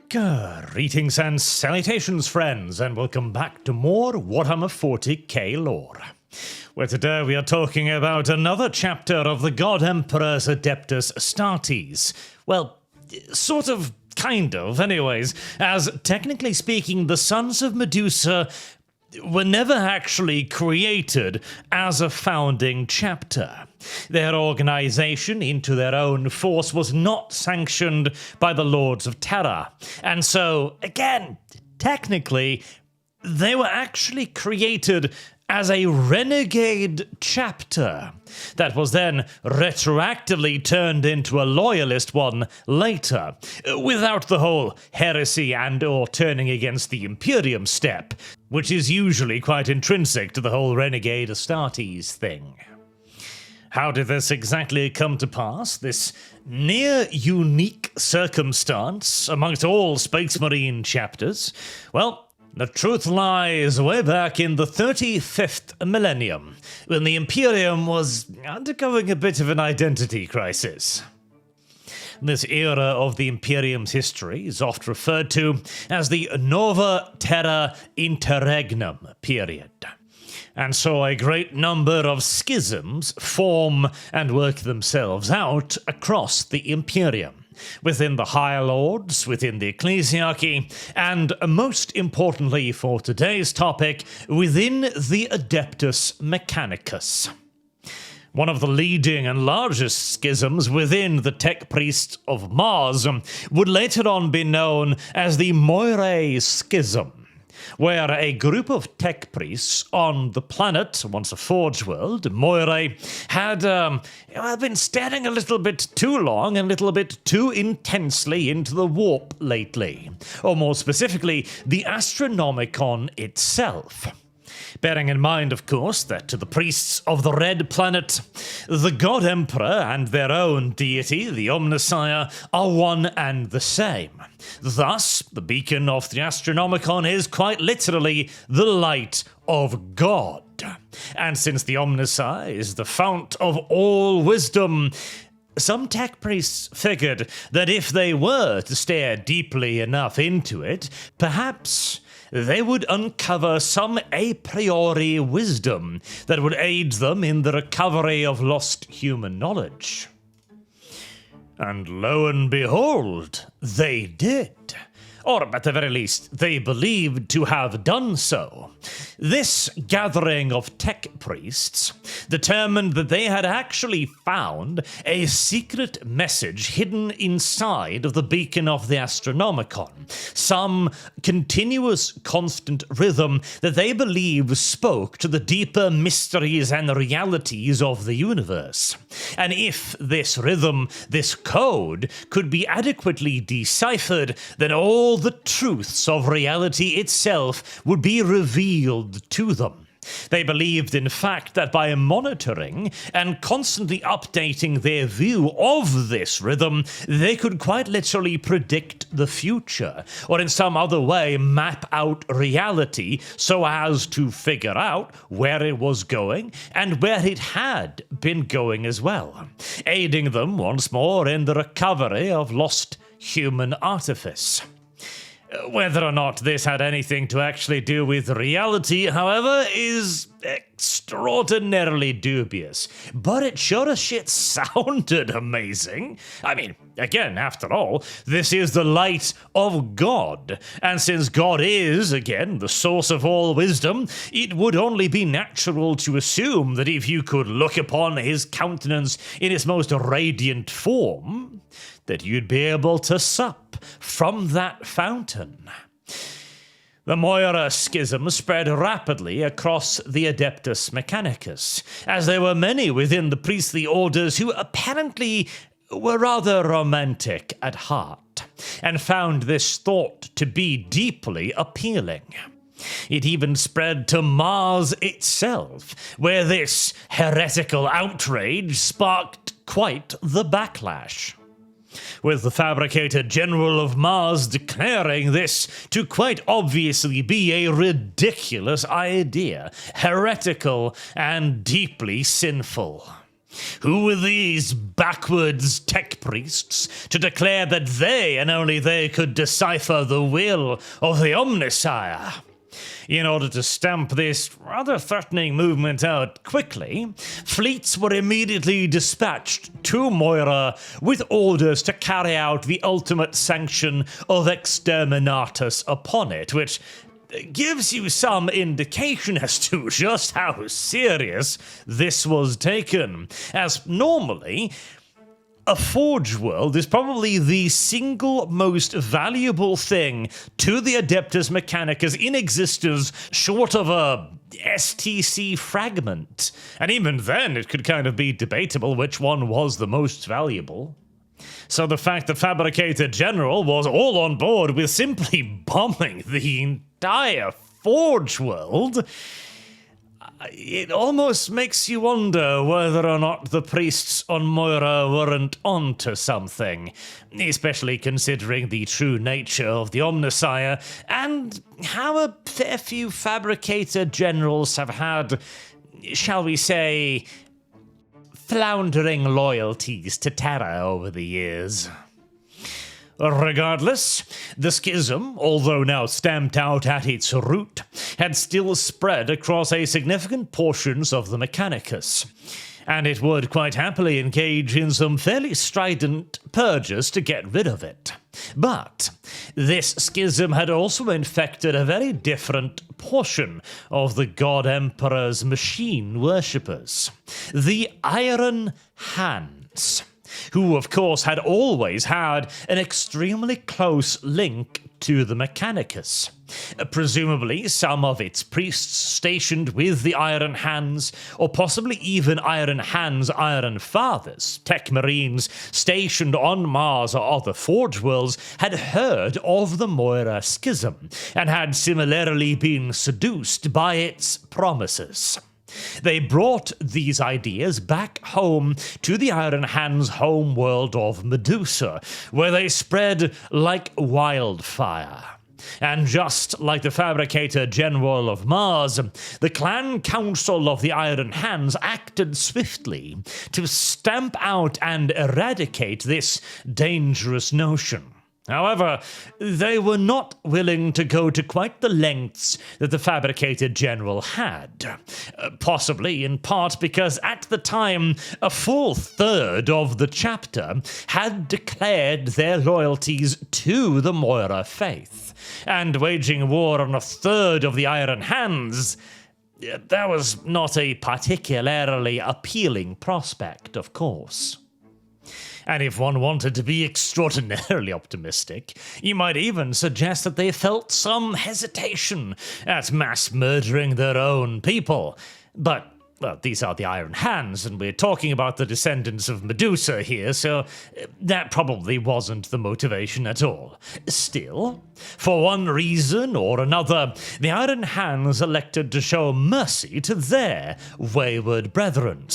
Greetings and salutations, friends, and welcome back to more Warhammer 40k lore, where today we are talking about another chapter of the God Emperor's Adeptus Astartes. Well, sort of, kind of, anyways, as technically speaking, the Sons of Medusa were never actually created as a founding chapter. Their organization into their own force was not sanctioned by the Lords of Terror. And so, again, technically, they were actually created as a renegade chapter that was then retroactively turned into a loyalist one later, without the whole heresy and or turning against the Imperium step, which is usually quite intrinsic to the whole Renegade Astartes thing. How did this exactly come to pass, this near unique circumstance amongst all Space Marine chapters? Well, the truth lies way back in the 35th millennium, when the Imperium was undergoing a bit of an identity crisis. This era of the Imperium's history is oft referred to as the Nova Terra Interregnum period. And so a great number of schisms form and work themselves out across the Imperium, within the High Lords, within the Ecclesiarchy, and most importantly for today's topic, within the Adeptus Mechanicus. One of the leading and largest schisms within the tech priests of Mars would later on be known as the Moira schism, where a group of tech priests on the planet, once a forge world, Moira, had been staring a little bit too long and a little bit too intensely into the warp lately, or more specifically, the Astronomicon itself. Bearing in mind, of course, that to the priests of the Red Planet, the God Emperor and their own deity, the Omnissiah, are one and the same. Thus, the beacon of the Astronomicon is quite literally the light of God. And since the Omnissiah is the fount of all wisdom, some tech priests figured that if they were to stare deeply enough into it, perhaps they would uncover some a priori wisdom that would aid them in the recovery of lost human knowledge. And lo and behold, they did. Or, at the very least, they believed to have done so. This gathering of tech priests determined that they had actually found a secret message hidden inside of the beacon of the Astronomicon, some continuous, constant rhythm that they believed spoke to the deeper mysteries and realities of the universe. And if this rhythm, this code, could be adequately deciphered, then all the truths of reality itself would be revealed to them. They believed, in fact, that by monitoring and constantly updating their view of this rhythm, they could quite literally predict the future, or in some other way map out reality so as to figure out where it was going and where it had been going as well, aiding them once more in the recovery of lost human artifice. Whether or not this had anything to actually do with reality, however, is extraordinarily dubious. But it sure as shit sounded amazing. I mean, again, after all, this is the light of God. And since God is, again, the source of all wisdom, it would only be natural to assume that if you could look upon his countenance in its most radiant form, that you'd be able to sup from that fountain. The Moira schism spread rapidly across the Adeptus Mechanicus, as there were many within the priestly orders who apparently were rather romantic at heart, and found this thought to be deeply appealing. It even spread to Mars itself, where this heretical outrage sparked quite the backlash, with the fabricated General of Mars declaring this to quite obviously be a ridiculous idea, heretical and deeply sinful. Who were these backwards tech priests to declare that they and only they could decipher the will of the Omnissiah? In order to stamp this rather threatening movement out quickly, fleets were immediately dispatched to Moira with orders to carry out the ultimate sanction of exterminatus upon it, which gives you some indication as to just how serious this was taken, as normally a Forge World is probably the single most valuable thing to the Adeptus Mechanicus in existence, short of a STC fragment. And even then, it could kind of be debatable which one was the most valuable. So the fact that Fabricator General was all on board with simply bombing the entire Forge World, it almost makes you wonder whether or not the priests on Moira weren't onto something, especially considering the true nature of the Omnissiah and how a fair few Fabricator Generals have had, shall we say, floundering loyalties to Terra over the years. Regardless, the schism, although now stamped out at its root, had still spread across a significant portions of the Mechanicus, and it would quite happily engage in some fairly strident purges to get rid of it. But this schism had also infected a very different portion of the God Emperor's machine worshippers, the Iron Hands, who of course had always had an extremely close link to the Mechanicus. Presumably some of its priests stationed with the Iron Hands, or possibly even Iron Hands' Iron Fathers, tech marines stationed on Mars or other Forge Worlds, had heard of the Moira schism, and had similarly been seduced by its promises. They brought these ideas back home to the Iron Hands' home world of Medusa, where they spread like wildfire. And just like the Fabricator General of Mars, the Clan Council of the Iron Hands acted swiftly to stamp out and eradicate this dangerous notion. However, they were not willing to go to quite the lengths that the Fabricator General had, possibly in part because at the time a full third of the chapter had declared their loyalties to the Moira faith, and waging war on a third of the Iron Hands, that was not a particularly appealing prospect, of course. And if one wanted to be extraordinarily optimistic, you might even suggest that they felt some hesitation at mass murdering their own people. But, well, these are the Iron Hands, and we're talking about the descendants of Medusa here, so that probably wasn't the motivation at all. Still, for one reason or another, the Iron Hands elected to show mercy to their wayward brethren.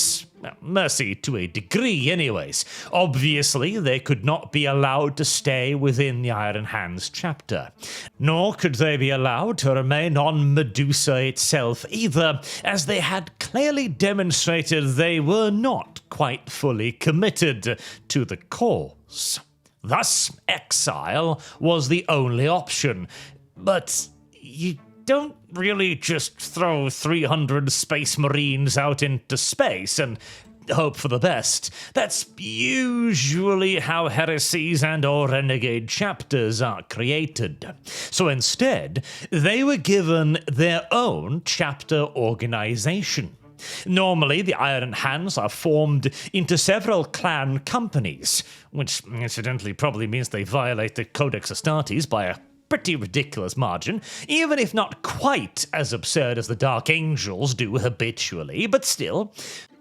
Mercy to a degree, anyways. Obviously, they could not be allowed to stay within the Iron Hands chapter, nor could they be allowed to remain on Medusa itself either, as they had clearly demonstrated they were not quite fully committed to the cause. Thus, exile was the only option, but you don't really just throw 300 space marines out into space and hope for the best. That's usually how heresies and or renegade chapters are created. So instead, they were given their own chapter organization. Normally, the Iron Hands are formed into several clan companies, which incidentally probably means they violate the Codex Astartes by a pretty ridiculous margin, even if not quite as absurd as the Dark Angels do habitually, but still.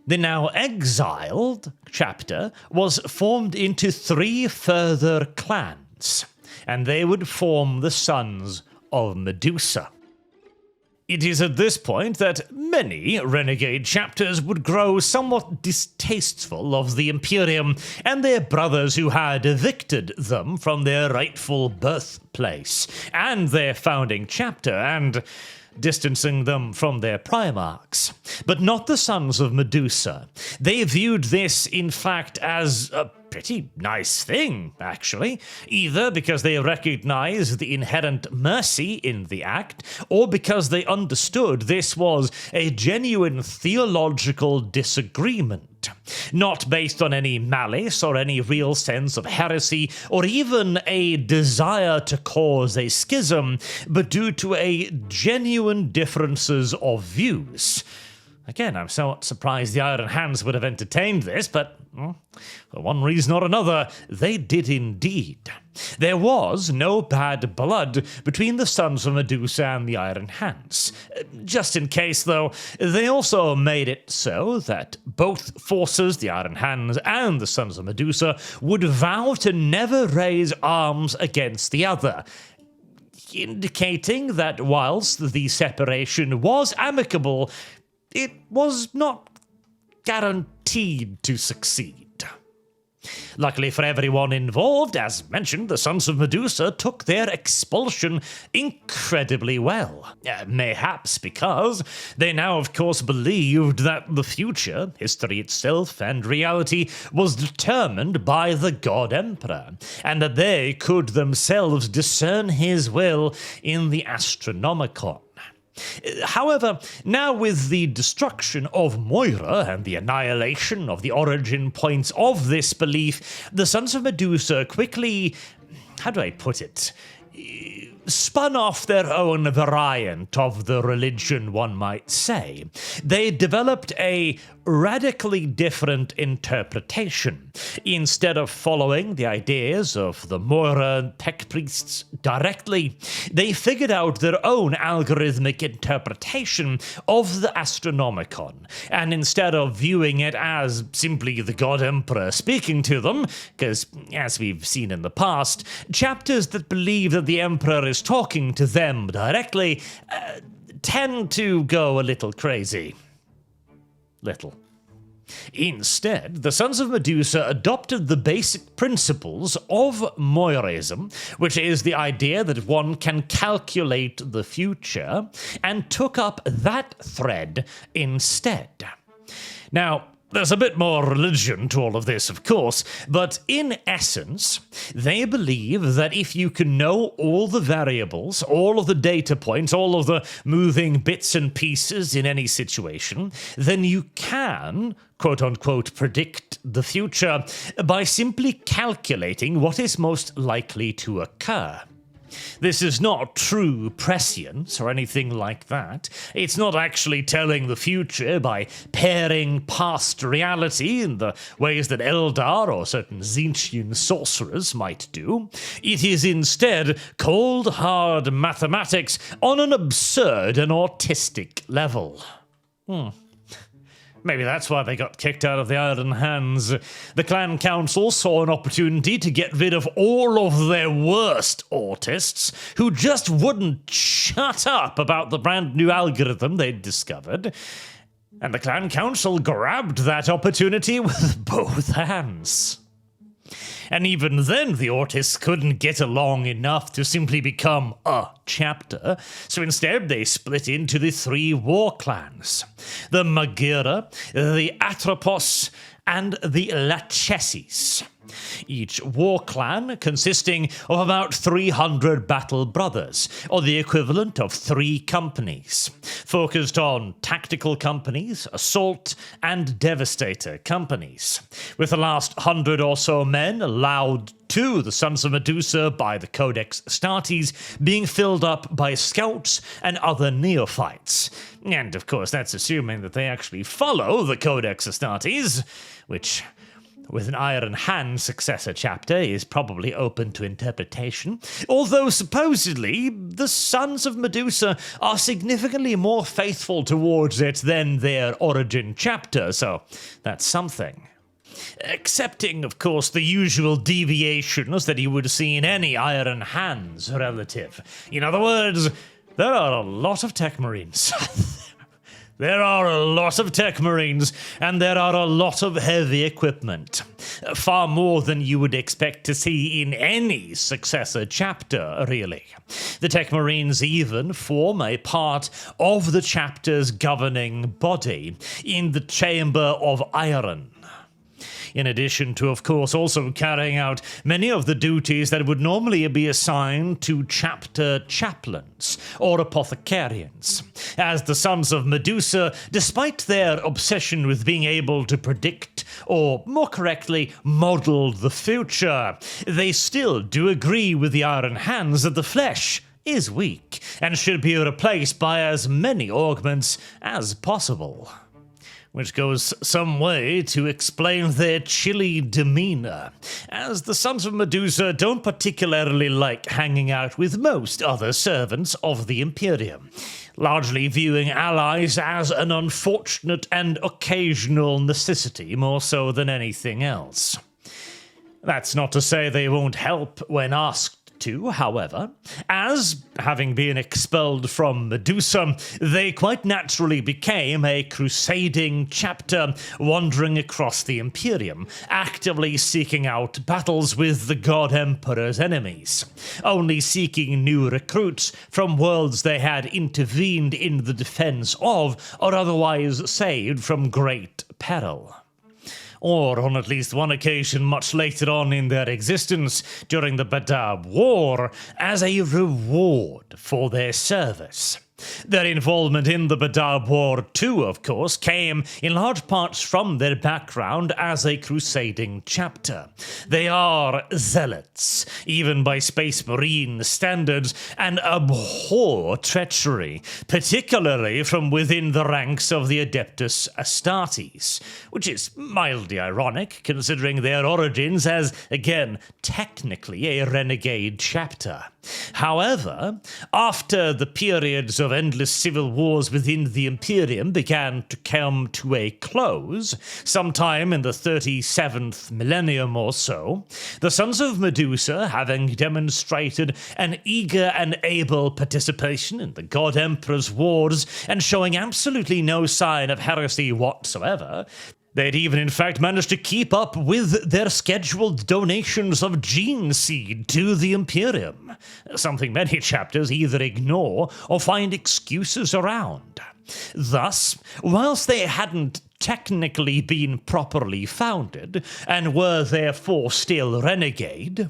The now exiled chapter was formed into 3 further clans, and they would form the Sons of Medusa. It is at this point that many renegade chapters would grow somewhat distasteful of the Imperium and their brothers who had evicted them from their rightful birthplace and their founding chapter, and distancing them from their primarchs. But not the Sons of Medusa. They viewed this, in fact, as a pretty nice thing, actually, either because they recognized the inherent mercy in the act, or because they understood this was a genuine theological disagreement, not based on any malice or any real sense of heresy, or even a desire to cause a schism, but due to a genuine differences of views. Again, I'm somewhat surprised the Iron Hands would have entertained this, but for one reason or another, they did indeed. There was no bad blood between the Sons of Medusa and the Iron Hands. Just in case, though, they also made it so that both forces, the Iron Hands and the Sons of Medusa, would vow to never raise arms against the other, indicating that whilst the separation was amicable, it was not guaranteed to succeed. Luckily for everyone involved, as mentioned, the Sons of Medusa took their expulsion incredibly well. Mayhaps because they now, of course, believed that the future, history itself, and reality was determined by the God Emperor, and that they could themselves discern his will in the Astronomicon. However, now with the destruction of Moira and the annihilation of the origin points of this belief, the Sons of Medusa quickly, how do I put it, spun off their own variant of the religion, one might say. They developed a radically different interpretation. Instead of following the ideas of the Moira tech priests directly, they figured out their own algorithmic interpretation of the Astronomicon, and instead of viewing it as simply the God Emperor speaking to them, because, as we've seen in the past, chapters that believe that the Emperor is talking to them directly tend to go a little crazy. Little. Instead, the Sons of Medusa adopted the basic principles of Moirism, which is the idea that one can calculate the future, and took up that thread instead. Now, there's a bit more religion to all of this, of course, but in essence, they believe that if you can know all the variables, all of the data points, all of the moving bits and pieces in any situation, then you can, quote-unquote, predict the future by simply calculating what is most likely to occur. This is not true prescience or anything like that. It's not actually telling the future by pairing past reality in the ways that Eldar or certain Tzeentchian sorcerers might do. It is instead cold, hard mathematics on an absurd and autistic level. Maybe that's why they got kicked out of the Iron Hands. The Clan Council saw an opportunity to get rid of all of their worst autists, who just wouldn't shut up about the brand new algorithm they'd discovered. And the Clan Council grabbed that opportunity with both hands. And even then, the autists couldn't get along enough to simply become a chapter, so instead they split into the 3 war clans: the Magira, the Atropos, and the Lachesis. Each war clan consisting of about 300 battle brothers, or the equivalent of 3 companies, focused on tactical companies, assault, and devastator companies, with the last 100 or so men allowed to the Sons of Medusa by the Codex Astartes being filled up by scouts and other neophytes. And of course that's assuming that they actually follow the Codex Astartes, which, with an Iron Hand successor chapter, is probably open to interpretation, although supposedly the Sons of Medusa are significantly more faithful towards it than their origin chapter, so that's something. Excepting, of course, the usual deviations that you would see in any Iron Hands relative. In other words, there are a lot of tech marines. There are a lot of tech marines, and there are a lot of heavy equipment. Far more than you would expect to see in any successor chapter, really. The tech marines even form a part of the chapter's governing body in the Chamber of Iron. In addition to, of course, also carrying out many of the duties that would normally be assigned to chapter chaplains or apothecarians, as the Sons of Medusa, despite their obsession with being able to predict, or more correctly, model the future, they still do agree with the Iron Hands that the flesh is weak and should be replaced by as many augments as possible. Which goes some way to explain their chilly demeanor, as the Sons of Medusa don't particularly like hanging out with most other servants of the Imperium, largely viewing allies as an unfortunate and occasional necessity more so than anything else. That's not to say they won't help when asked to, however, as, having been expelled from Medusa, they quite naturally became a crusading chapter wandering across the Imperium, actively seeking out battles with the God Emperor's enemies, only seeking new recruits from worlds they had intervened in the defense of or otherwise saved from great peril. Or on at least one occasion much later on in their existence during the Badab War, as a reward for their service. Their involvement in the Badab War too, of course, came in large parts from their background as a crusading chapter. They are zealots, even by Space Marine standards, and abhor treachery, particularly from within the ranks of the Adeptus Astartes, which is mildly ironic considering their origins as, again, technically a renegade chapter. However, after the periods of endless civil wars within the Imperium began to come to a close, sometime in the 37th millennium or so, the Sons of Medusa, having demonstrated an eager and able participation in the God Emperor's wars and showing absolutely no sign of heresy whatsoever, they'd even in fact managed to keep up with their scheduled donations of gene seed to the Imperium, something many chapters either ignore or find excuses around. Thus, whilst they hadn't technically been properly founded, and were therefore still renegade,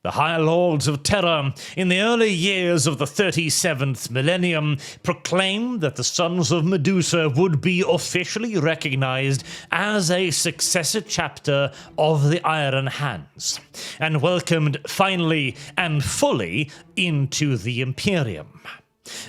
the High Lords of Terror, in the early years of the 37th millennium, proclaimed that the Sons of Medusa would be officially recognized as a successor chapter of the Iron Hands, and welcomed finally and fully into the Imperium.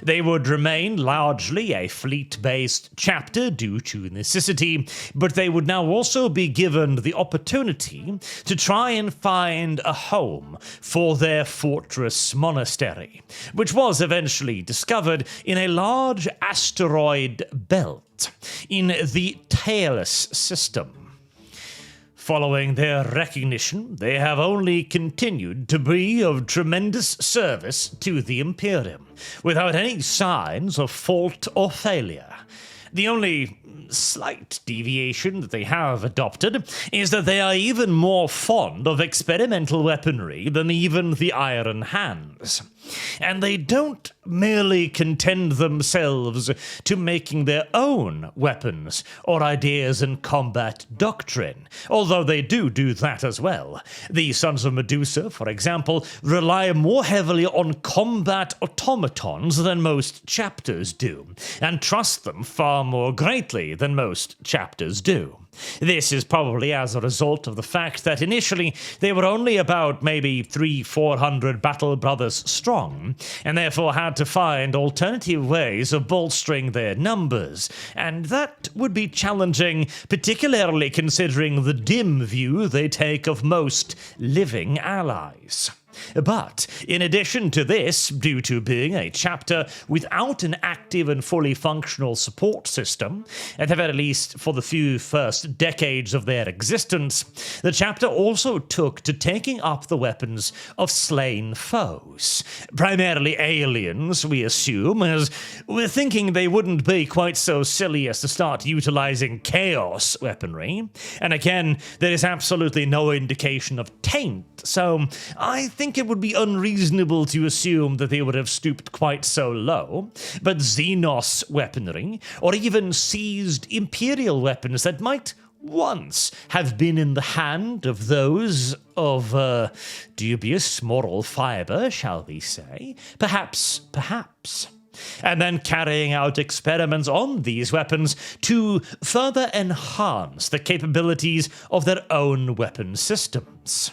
They would remain largely a fleet-based chapter due to necessity, but they would now also be given the opportunity to try and find a home for their fortress monastery, which was eventually discovered in a large asteroid belt in the Taelis system. Following their recognition, they have only continued to be of tremendous service to the Imperium, without any signs of fault or failure. The only slight deviation that they have adopted is that they are even more fond of experimental weaponry than even the Iron Hands. And they don't merely contend themselves to making their own weapons or ideas and combat doctrine, although they do that as well. The Sons of Medusa, for example, rely more heavily on combat automatons than most chapters do, and trust them far more greatly than most chapters do. This is probably as a result of the fact that initially they were only about maybe 300-400 battle brothers strong, and therefore had to find alternative ways of bolstering their numbers, and that would be challenging, particularly considering the dim view they take of most living allies. But in addition to this, due to being a chapter without an active and fully functional support system, at the very least for the few first decades of their existence, the chapter also took to taking up the weapons of slain foes, primarily aliens, we assume, as we're thinking they wouldn't be quite so silly as to start utilizing chaos weaponry. And again, there is absolutely no indication of taint, so I think it would be unreasonable to assume that they would have stooped quite so low. But Xenos weaponry, or even seized Imperial weapons that might once have been in the hand of those of dubious moral fibre, shall we say? Perhaps. And then carrying out experiments on these weapons to further enhance the capabilities of their own weapon systems.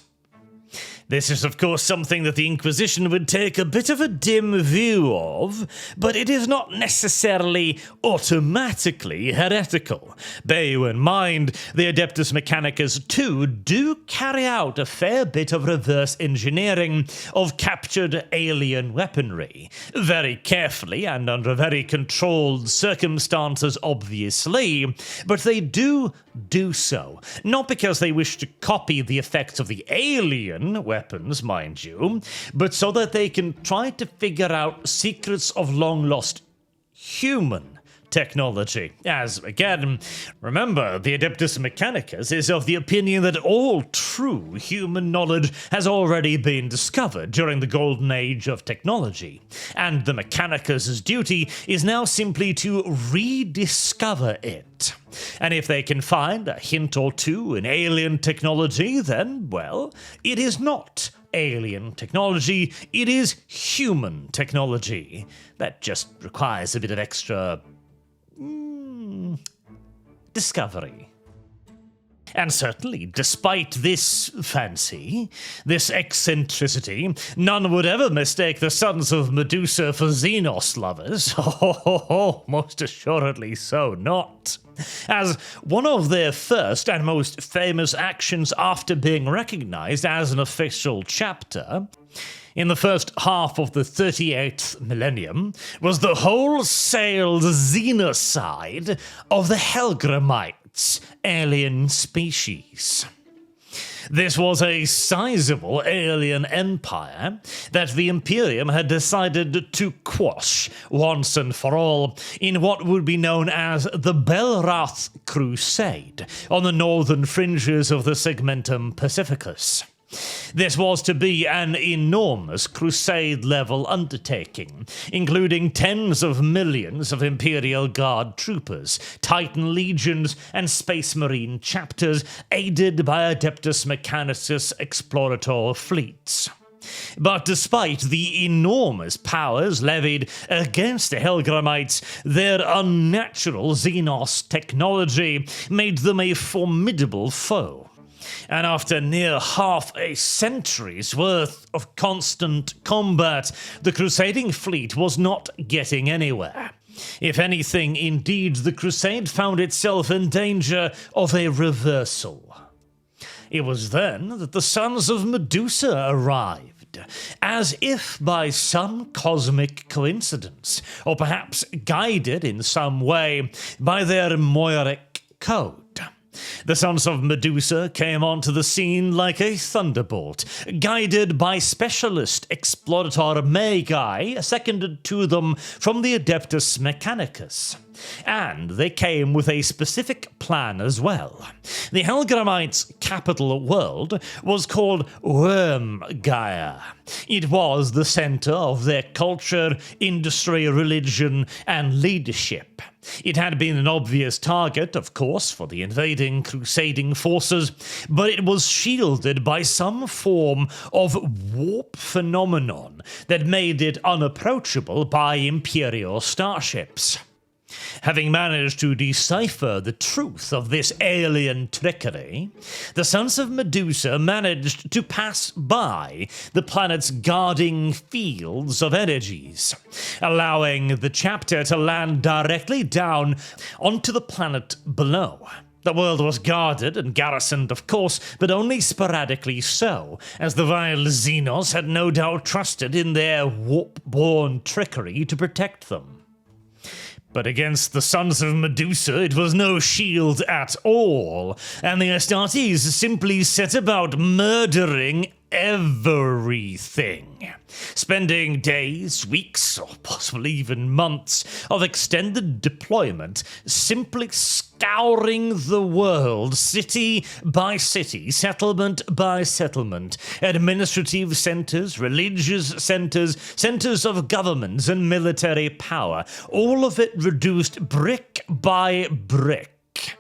This is, of course, something that the Inquisition would take a bit of a dim view of, but it is not necessarily automatically heretical. Bear you in mind, the Adeptus Mechanicus too do carry out a fair bit of reverse engineering of captured alien weaponry. Very carefully and under very controlled circumstances, obviously, but they do so. Not because they wish to copy the effects of the alien weapons, mind you, but so that they can try to figure out secrets of long-lost human technology. As, again, remember, the Adeptus Mechanicus is of the opinion that all true human knowledge has already been discovered during the golden age of technology, and the Mechanicus' duty is now simply to rediscover it. And if they can find a hint or two in alien technology, then, well, it is not alien technology, it is human technology. That just requires a bit of extra discovery. And certainly, despite this fancy, this eccentricity, none would ever mistake the Sons of Medusa for Xenos lovers. Most assuredly so not. As one of their first and most famous actions after being recognized as an official chapter, in the first half of the 38th millennium, was the wholesale xenocide of the Helgramites, alien species. This was a sizable alien empire that the Imperium had decided to quash once and for all in what would be known as the Belrath Crusade on the northern fringes of the Segmentum Pacificus. This was to be an enormous crusade-level undertaking, including tens of millions of Imperial Guard troopers, Titan legions, and Space Marine chapters, aided by Adeptus Mechanicus explorator fleets. But despite the enormous powers levied against the Helgramites, their unnatural Xenos technology made them a formidable foe. And after near half a century's worth of constant combat, the crusading fleet was not getting anywhere. If anything, indeed, the crusade found itself in danger of a reversal. It was then that the Sons of Medusa arrived, as if by some cosmic coincidence, or perhaps guided in some way by their Moeric code. The Sons of Medusa came onto the scene like a thunderbolt, guided by specialist explorator Magi, seconded to them from the Adeptus Mechanicus. And they came with a specific plan as well. The Helgramites' capital world was called Wormgaia. It was the center of their culture, industry, religion, and leadership. It had been an obvious target, of course, for the invading crusading forces, but it was shielded by some form of warp phenomenon that made it unapproachable by Imperial starships. Having managed to decipher the truth of this alien trickery, the Sons of Medusa managed to pass by the planet's guarding fields of energies, allowing the chapter to land directly down onto the planet below. The world was guarded and garrisoned, of course, but only sporadically so, as the vile Xenos had no doubt trusted in their warp-born trickery to protect them. But against the Sons of Medusa it was no shield at all, and the Astartes simply set about murdering everything, spending days, weeks, or possibly even months of extended deployment simply scouring the world, city by city, settlement by settlement, administrative centers, religious centers, centers of governments and military power, all of it reduced brick by brick,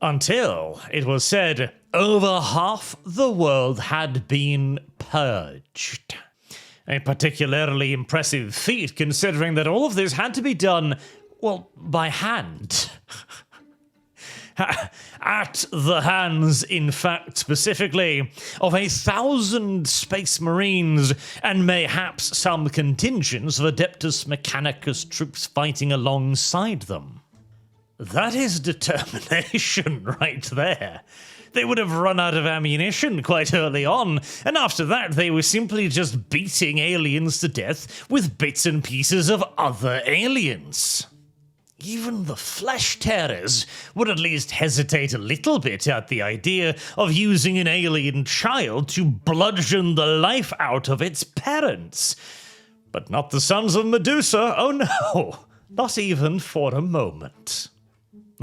until it was said over half the world had been purged. A particularly impressive feat, considering that all of this had to be done, well, by hand. At the hands, in fact, specifically, of 1,000 Space Marines and mayhaps some contingents of Adeptus Mechanicus troops fighting alongside them. That is determination right there. They would have run out of ammunition quite early on, and after that they were simply just beating aliens to death with bits and pieces of other aliens. Even the flesh tearers would at least hesitate a little bit at the idea of using an alien child to bludgeon the life out of its parents. But not the Sons of Medusa, oh no, not even for a moment.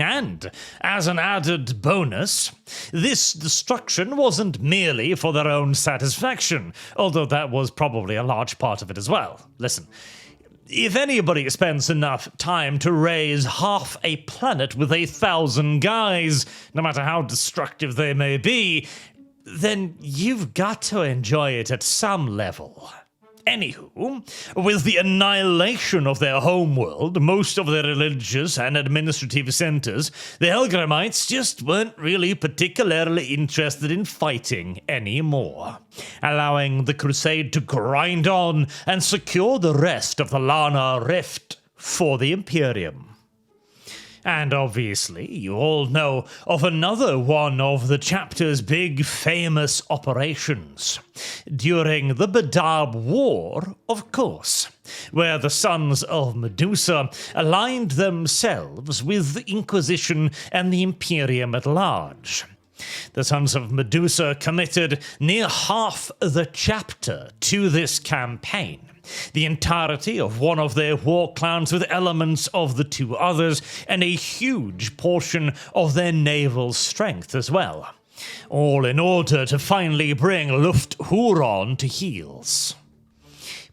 And, as an added bonus, this destruction wasn't merely for their own satisfaction, although that was probably a large part of it as well. Listen, if anybody spends enough time to raise half a planet with 1,000 guys, no matter how destructive they may be, then you've got to enjoy it at some level. Anywho, with the annihilation of their homeworld, most of their religious and administrative centers, the Helgramites just weren't really particularly interested in fighting anymore, allowing the crusade to grind on and secure the rest of the Lana Rift for the Imperium. And obviously, you all know of another one of the chapter's big famous operations. During the Badab War, of course, where the Sons of Medusa aligned themselves with the Inquisition and the Imperium at large. The Sons of Medusa committed near half the chapter to this campaign, the entirety of one of their war clans with elements of the two others, and a huge portion of their naval strength as well, all in order to finally bring Lufthuron to heels.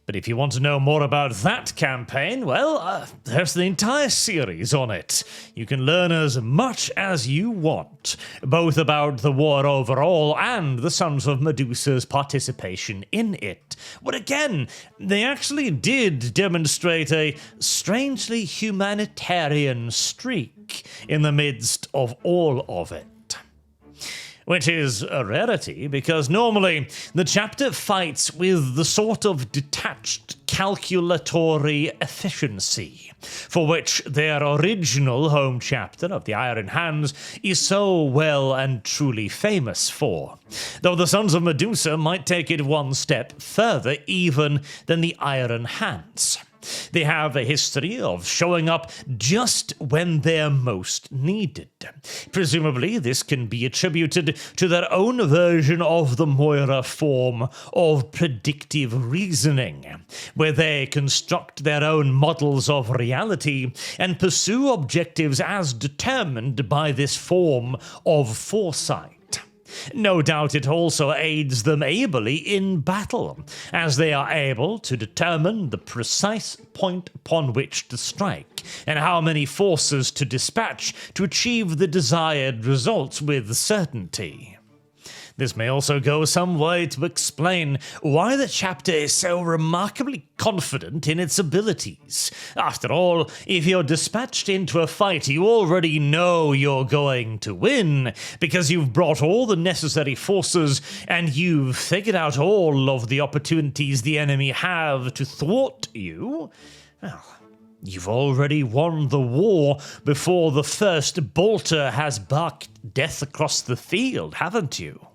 But if you want to know more about that campaign, well, there's the entire series on it. You can learn as much as you want, both about the war overall and the Sons of Medusa's participation in it. But again, they actually did demonstrate a strangely humanitarian streak in the midst of all of it. Which is a rarity, because normally the chapter fights with the sort of detached calculatory efficiency for which their original home chapter of the Iron Hands is so well and truly famous for, though the Sons of Medusa might take it one step further even than the Iron Hands. They have a history of showing up just when they're most needed. Presumably, this can be attributed to their own version of the Moira form of predictive reasoning, where they construct their own models of reality and pursue objectives as determined by this form of foresight. No doubt it also aids them ably in battle, as they are able to determine the precise point upon which to strike, and how many forces to dispatch to achieve the desired results with certainty. This may also go some way to explain why the chapter is so remarkably confident in its abilities. After all, if you're dispatched into a fight, you already know you're going to win, because you've brought all the necessary forces and you've figured out all of the opportunities the enemy have to thwart you. Well, You've already won the war before the first bolter has barked death across the field, haven't you?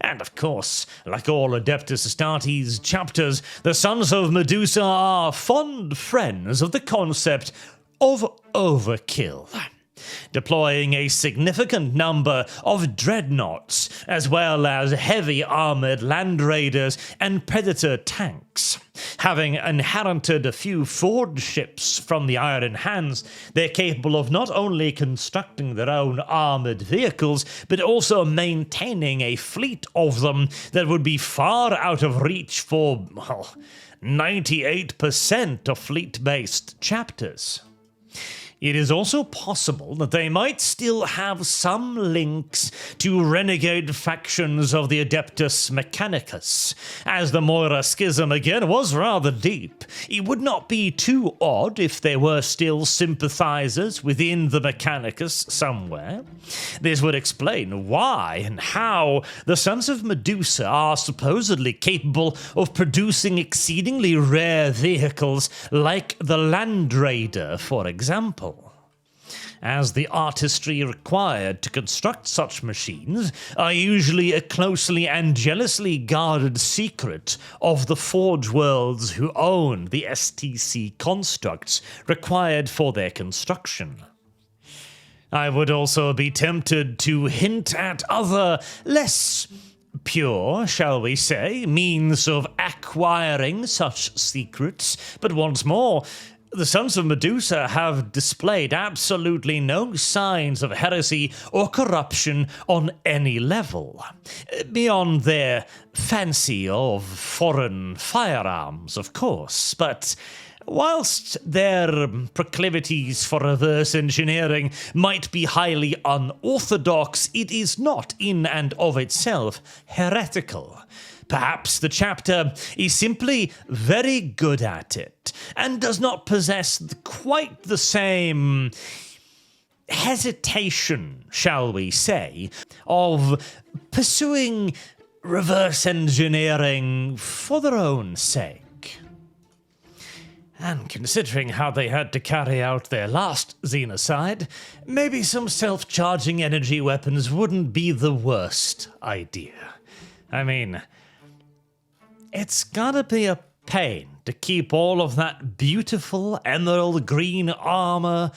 And of course, like all Adeptus Astartes chapters, the Sons of Medusa are fond friends of the concept of overkill, deploying a significant number of dreadnoughts, as well as heavy armored land raiders and predator tanks. Having inherited a few forged ships from the Iron Hands, they're capable of not only constructing their own armored vehicles, but also maintaining a fleet of them that would be far out of reach for, well, 98% of fleet-based chapters. It is also possible that they might still have some links to renegade factions of the Adeptus Mechanicus, as the Moira schism again was rather deep. It would not be too odd if there were still sympathizers within the Mechanicus somewhere. This would explain why and how the Sons of Medusa are supposedly capable of producing exceedingly rare vehicles like the Land Raider, for example, as the artistry required to construct such machines are usually a closely and jealously guarded secret of the Forge Worlds who own the STC constructs required for their construction. I would also be tempted to hint at other, less pure, shall we say, means of acquiring such secrets, but once more, the Sons of Medusa have displayed absolutely no signs of heresy or corruption on any level, beyond their fancy of foreign firearms, of course, but whilst their proclivities for reverse engineering might be highly unorthodox, it is not in and of itself heretical. Perhaps the chapter is simply very good at it, and does not possess quite the same hesitation, shall we say, of pursuing reverse engineering for their own sake. And considering how they had to carry out their last xenocide, maybe some self-charging energy weapons wouldn't be the worst idea. I mean, it's gotta be a pain to keep all of that beautiful emerald green armor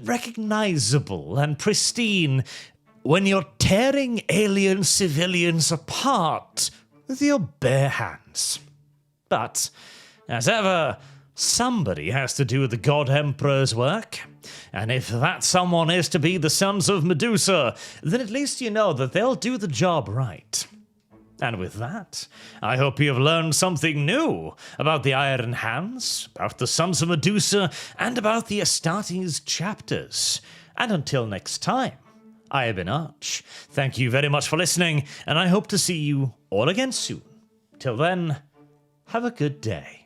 recognizable and pristine when you're tearing alien civilians apart with your bare hands. But, as ever, somebody has to do the God Emperor's work, and if that someone is to be the Sons of Medusa, then at least you know that they'll do the job right. And with that, I hope you have learned something new about the Iron Hands, about the Sons of Medusa, and about the Astartes chapters. And until next time, I have been Arch. Thank you very much for listening, and I hope to see you all again soon. Till then, have a good day.